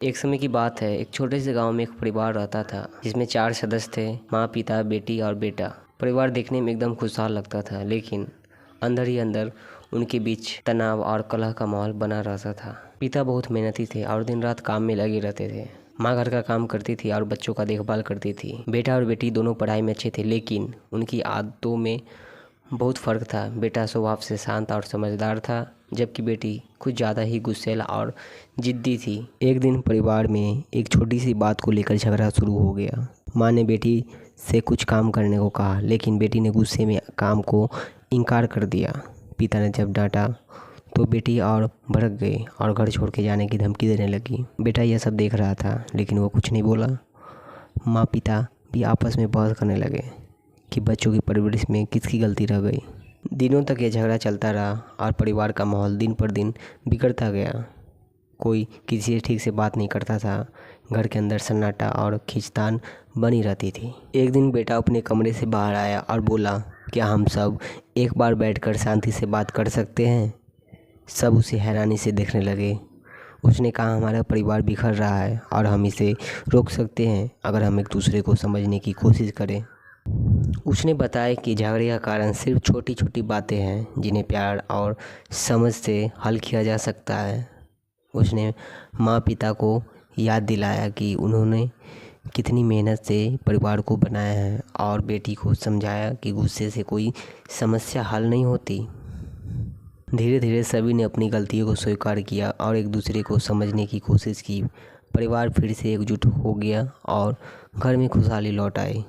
एक समय की बात है। एक छोटे से गांव में एक परिवार रहता था जिसमें 4 सदस्य थे। माँ, पिता, बेटी और बेटा। परिवार देखने में एकदम खुशहाल लगता था, लेकिन अंदर ही अंदर उनके बीच तनाव और कलह का माहौल बना रहता था। पिता बहुत मेहनती थे और दिन रात काम में लगे रहते थे। माँ घर का काम करती थी और बच्चों का देखभाल करती थी। बेटा और बेटी दोनों पढ़ाई में अच्छे थे, लेकिन उनकी आदतों में बहुत फ़र्क था। बेटा स्वभाव से शांत और समझदार था, जबकि बेटी कुछ ज़्यादा ही गुस्सैल और ज़िद्दी थी। एक दिन परिवार में एक छोटी सी बात को लेकर झगड़ा शुरू हो गया। माँ ने बेटी से कुछ काम करने को कहा, लेकिन बेटी ने गुस्से में काम को इनकार कर दिया। पिता ने जब डांटा तो बेटी और भड़क गई और घर छोड़ के जाने की धमकी देने लगी। बेटा यह सब देख रहा था, लेकिन वो कुछ नहीं बोला। माँ पिता भी आपस में बहस करने लगे कि बच्चों की परवरिश में किसकी गलती रह गई। दिनों तक ये झगड़ा चलता रहा और परिवार का माहौल दिन पर दिन बिगड़ता गया। कोई किसी से ठीक से बात नहीं करता था। घर के अंदर सन्नाटा और खींचतान बनी रहती थी। एक दिन बेटा अपने कमरे से बाहर आया और बोला, क्या हम सब एक बार बैठकर शांति से बात कर सकते हैं? सब उसे हैरानी से देखने लगे। उसने कहा, हमारा परिवार बिखर रहा है और हम इसे रोक सकते हैं अगर हम एक दूसरे को समझने की कोशिश करें। उसने बताया कि झगड़े का कारण सिर्फ छोटी छोटी बातें हैं, जिन्हें प्यार और समझ से हल किया जा सकता है। उसने माँ पिता को याद दिलाया कि उन्होंने कितनी मेहनत से परिवार को बनाया है और बेटी को समझाया कि गुस्से से कोई समस्या हल नहीं होती। धीरे धीरे सभी ने अपनी गलतियों को स्वीकार किया और एक दूसरे को समझने की कोशिश की। परिवार फिर से एकजुट हो गया और घर में खुशहाली लौट आई।